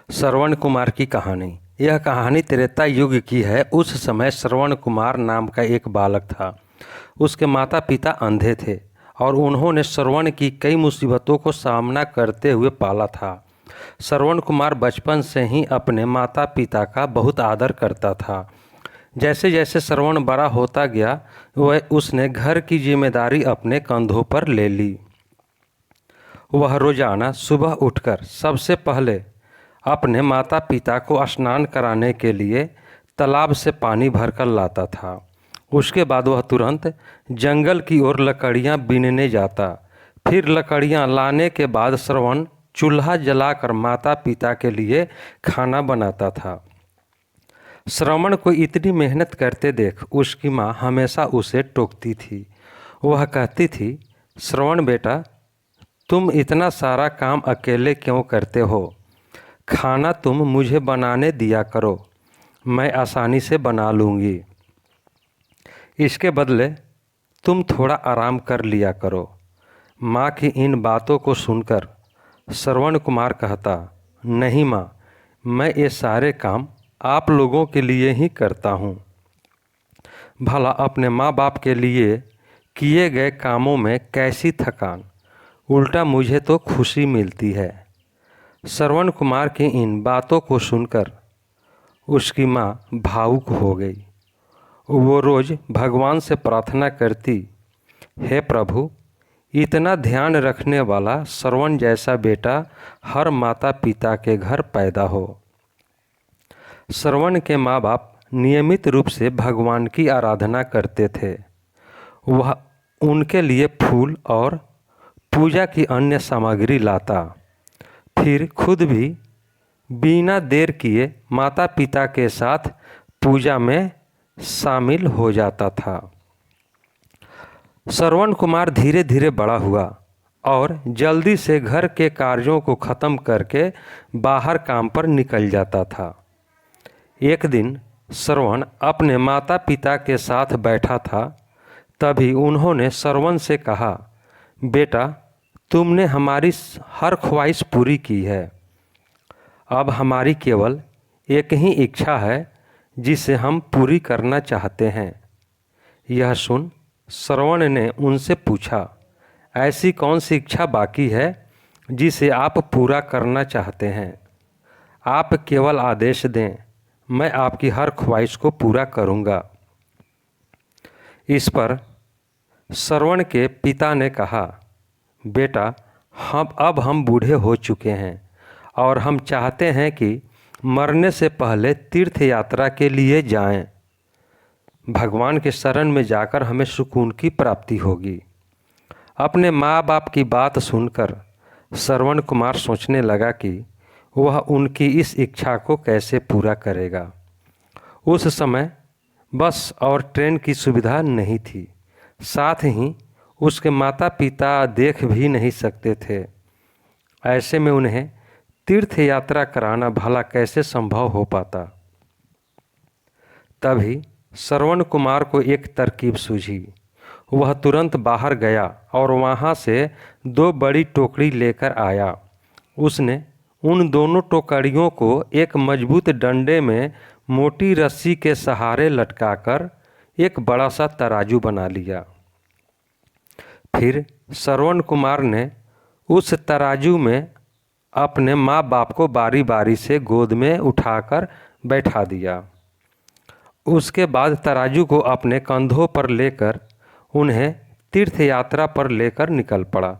श्रवण कुमार की कहानी। यह कहानी त्रेता युग की है। उस समय श्रवण कुमार नाम का एक बालक था। उसके माता पिता अंधे थे और उन्होंने श्रवण की कई मुसीबतों को सामना करते हुए पाला था। श्रवण कुमार बचपन से ही अपने माता पिता का बहुत आदर करता था। जैसे जैसे श्रवण बड़ा होता गया वह उसने घर की जिम्मेदारी अपने कंधों पर ले ली। वह रोजाना सुबह उठकर सबसे पहले अपने माता पिता को स्नान कराने के लिए तालाब से पानी भरकर लाता था। उसके बाद वह तुरंत जंगल की ओर लकड़ियां बीनने जाता। फिर लकड़ियां लाने के बाद श्रवण चूल्हा जलाकर माता पिता के लिए खाना बनाता था। श्रवण को इतनी मेहनत करते देख उसकी माँ हमेशा उसे टोकती थी। वह कहती थी, श्रवण बेटा, तुम इतना सारा काम अकेले क्यों करते हो? खाना तुम मुझे बनाने दिया करो, मैं आसानी से बना लूँगी। इसके बदले तुम थोड़ा आराम कर लिया करो। माँ की इन बातों को सुनकर श्रवण कुमार कहता, नहीं माँ, मैं ये सारे काम आप लोगों के लिए ही करता हूँ। भला अपने माँ बाप के लिए किए गए कामों में कैसी थकान, उल्टा मुझे तो खुशी मिलती है। श्रवण कुमार की इन बातों को सुनकर उसकी माँ भावुक हो गई। वो रोज़ भगवान से प्रार्थना करती, हे प्रभु, इतना ध्यान रखने वाला श्रवण जैसा बेटा हर माता पिता के घर पैदा हो। श्रवण के माँ बाप नियमित रूप से भगवान की आराधना करते थे। वह उनके लिए फूल और पूजा की अन्य सामग्री लाता, फिर खुद भी बिना देर किए माता पिता के साथ पूजा में शामिल हो जाता था। श्रवण कुमार धीरे धीरे बड़ा हुआ और जल्दी से घर के कार्यों को ख़त्म करके बाहर काम पर निकल जाता था। एक दिन श्रवण अपने माता पिता के साथ बैठा था। तभी उन्होंने श्रवण से कहा, बेटा, तुमने हमारी हर ख्वाहिश पूरी की है। अब हमारी केवल एक ही इच्छा है जिसे हम पूरी करना चाहते हैं। यह सुन श्रवण ने उनसे पूछा, ऐसी कौन सी इच्छा बाकी है जिसे आप पूरा करना चाहते हैं? आप केवल आदेश दें, मैं आपकी हर ख्वाहिश को पूरा करूँगा। इस पर श्रवण के पिता ने कहा, बेटा, हम बूढ़े हो चुके हैं और हम चाहते हैं कि मरने से पहले तीर्थ यात्रा के लिए जाएं। भगवान के शरण में जाकर हमें सुकून की प्राप्ति होगी। अपने माँ बाप की बात सुनकर श्रवण कुमार सोचने लगा कि वह उनकी इस इच्छा को कैसे पूरा करेगा। उस समय बस और ट्रेन की सुविधा नहीं थी, साथ ही उसके माता पिता देख भी नहीं सकते थे। ऐसे में उन्हें तीर्थ यात्रा कराना भला कैसे संभव हो पाता। तभी श्रवण कुमार को एक तरकीब सूझी। वह तुरंत बाहर गया और वहाँ से 2 बड़ी टोकरी लेकर आया। उसने उन दोनों टोकरियों को एक मजबूत डंडे में मोटी रस्सी के सहारे लटकाकर एक बड़ा सा तराजू बना लिया। फिर श्रवण कुमार ने उस तराजू में अपने माँ बाप को बारी बारी से गोद में उठाकर बैठा दिया। उसके बाद तराजू को अपने कंधों पर लेकर उन्हें तीर्थ यात्रा पर लेकर निकल पड़ा।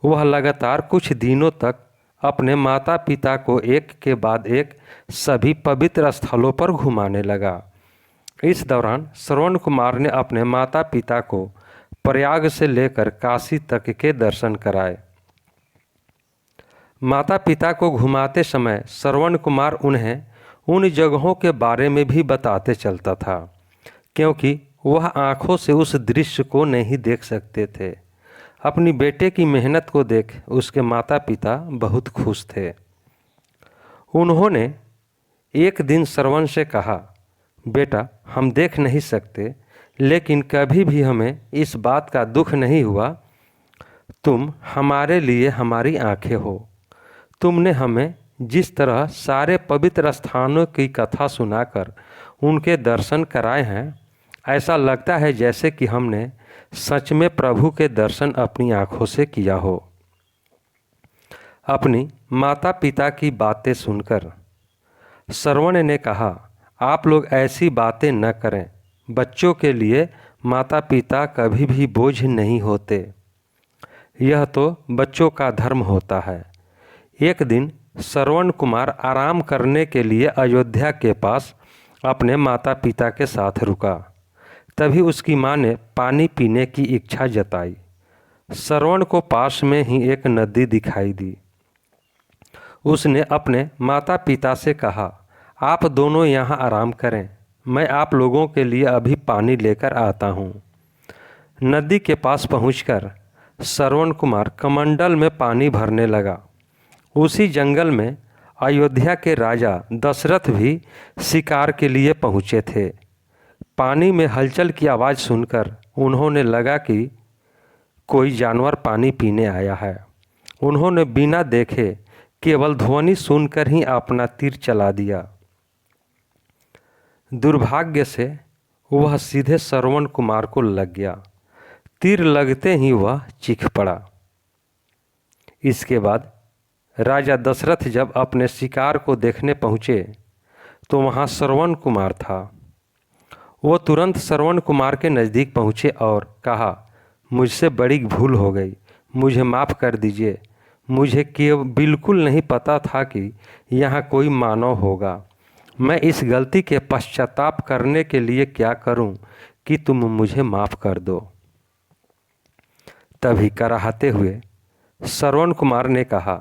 वह लगातार कुछ दिनों तक अपने माता पिता को एक के बाद एक सभी पवित्र स्थलों पर घुमाने लगा। इस दौरान श्रवण कुमार ने अपने माता पिता को प्रयाग से लेकर काशी तक के दर्शन कराए। माता पिता को घुमाते समय श्रवण कुमार उन्हें उन जगहों के बारे में भी बताते चलता था, क्योंकि वह आँखों से उस दृश्य को नहीं देख सकते थे। अपनी बेटे की मेहनत को देख उसके माता पिता बहुत खुश थे। उन्होंने एक दिन श्रवण से कहा, बेटा, हम देख नहीं सकते, लेकिन कभी भी हमें इस बात का दुख नहीं हुआ। तुम हमारे लिए हमारी आंखें हो। तुमने हमें जिस तरह सारे पवित्र स्थानों की कथा सुनाकर उनके दर्शन कराए हैं, ऐसा लगता है जैसे कि हमने सच में प्रभु के दर्शन अपनी आंखों से किया हो। अपनी माता पिता की बातें सुनकर श्रवण ने कहा, आप लोग ऐसी बातें न करें। बच्चों के लिए माता पिता कभी भी बोझ नहीं होते। यह तो बच्चों का धर्म होता है। एक दिन श्रवण कुमार आराम करने के लिए अयोध्या के पास अपने माता पिता के साथ रुका। तभी उसकी माँ ने पानी पीने की इच्छा जताई। श्रवण को पास में ही एक नदी दिखाई दी। उसने अपने माता पिता से कहा, आप दोनों यहाँ आराम करें, मैं आप लोगों के लिए अभी पानी लेकर आता हूँ। नदी के पास पहुंचकर श्रवण कुमार कमंडल में पानी भरने लगा। उसी जंगल में अयोध्या के राजा दशरथ भी शिकार के लिए पहुँचे थे। पानी में हलचल की आवाज़ सुनकर उन्होंने लगा कि कोई जानवर पानी पीने आया है। उन्होंने बिना देखे केवल ध्वनि सुनकर ही अपना तीर चला दिया। दुर्भाग्य से वह सीधे श्रवण कुमार को लग गया। तीर लगते ही वह चीख पड़ा। इसके बाद राजा दशरथ जब अपने शिकार को देखने पहुँचे तो वहाँ श्रवण कुमार था। वो तुरंत श्रवण कुमार के नज़दीक पहुँचे और कहा, मुझसे बड़ी भूल हो गई, मुझे माफ़ कर दीजिए। मुझे बिल्कुल नहीं पता था कि यहाँ कोई मानव होगा। मैं इस गलती के पश्चाताप करने के लिए क्या करूं कि तुम मुझे माफ़ कर दो। तभी कराहते हुए श्रवण कुमार ने कहा,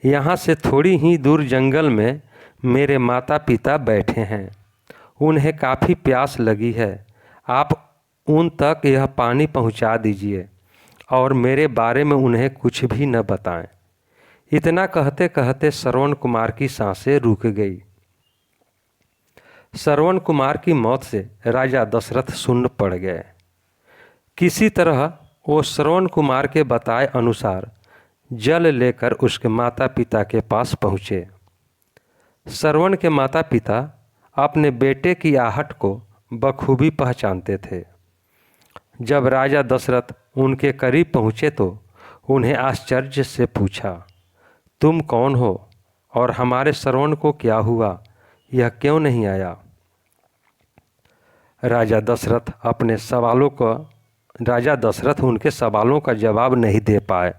यहाँ से थोड़ी ही दूर जंगल में मेरे माता पिता बैठे हैं। उन्हें काफ़ी प्यास लगी है। आप उन तक यह पानी पहुँचा दीजिए और मेरे बारे में उन्हें कुछ भी न बताएं। इतना कहते कहते श्रवण कुमार की सांसें रुक गई। श्रवण कुमार की मौत से राजा दशरथ सुन्न पड़ गए। किसी तरह वो श्रवण कुमार के बताए अनुसार जल लेकर उसके माता पिता के पास पहुँचे। श्रवण के माता पिता अपने बेटे की आहट को बखूबी पहचानते थे। जब राजा दशरथ उनके करीब पहुँचे तो उन्हें आश्चर्य से पूछा, तुम कौन हो और हमारे श्रवण को क्या हुआ, यह क्यों नहीं आया? राजा दशरथ उनके सवालों का जवाब नहीं दे पाए।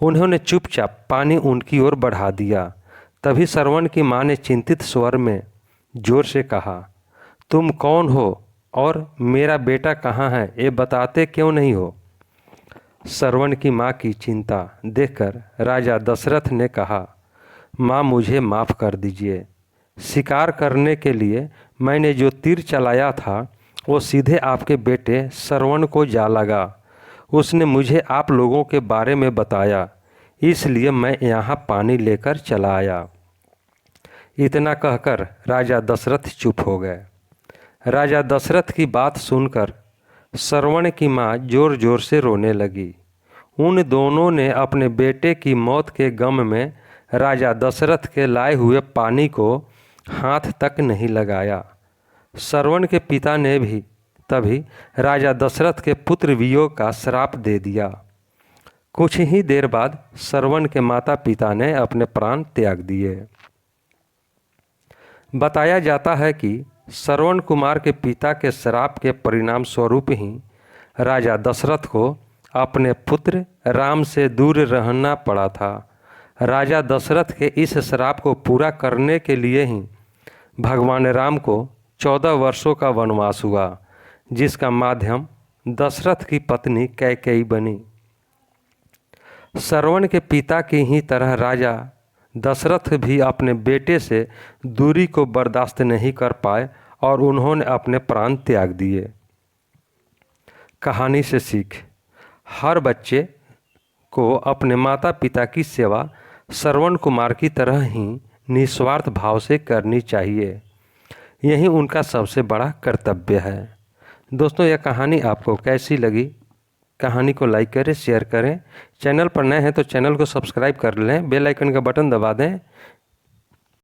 उन्होंने चुपचाप पानी उनकी ओर बढ़ा दिया। तभी श्रवण की माँ ने चिंतित स्वर में जोर से कहा, तुम कौन हो और मेरा बेटा कहाँ है, ये बताते क्यों नहीं हो? श्रवण की माँ की चिंता देखकर राजा दशरथ ने कहा, माँ मुझे माफ़ कर दीजिए। शिकार करने के लिए मैंने जो तीर चलाया था वो सीधे आपके बेटे श्रवण को जा लगा। उसने मुझे आप लोगों के बारे में बताया, इसलिए मैं यहाँ पानी लेकर चला आया। इतना कहकर राजा दशरथ चुप हो गए। राजा दशरथ की बात सुनकर श्रवण की माँ जोर जोर से रोने लगी। उन दोनों ने अपने बेटे की मौत के गम में राजा दशरथ के लाए हुए पानी को हाथ तक नहीं लगाया। श्रवण के पिता ने भी तभी राजा दशरथ के पुत्र वियोग का श्राप दे दिया। कुछ ही देर बाद श्रवण के माता पिता ने अपने प्राण त्याग दिए। बताया जाता है कि श्रवण कुमार के पिता के श्राप के परिणाम स्वरूप ही राजा दशरथ को अपने पुत्र राम से दूर रहना पड़ा था। राजा दशरथ के इस श्राप को पूरा करने के लिए ही भगवान राम को 14 वर्षों का वनवास हुआ, जिसका माध्यम दशरथ की पत्नी कैकेयी बनी। श्रवण के पिता की ही तरह राजा दशरथ भी अपने बेटे से दूरी को बर्दाश्त नहीं कर पाए और उन्होंने अपने प्राण त्याग दिए। कहानी से सीख, हर बच्चे को अपने माता पिता की सेवा श्रवण कुमार की तरह ही निस्वार्थ भाव से करनी चाहिए। यही उनका सबसे बड़ा कर्तव्य है। दोस्तों, यह कहानी आपको कैसी लगी? कहानी को लाइक करें, शेयर करें। चैनल पर नए हैं तो चैनल को सब्सक्राइब कर लें, बेल आइकन का बटन दबा दें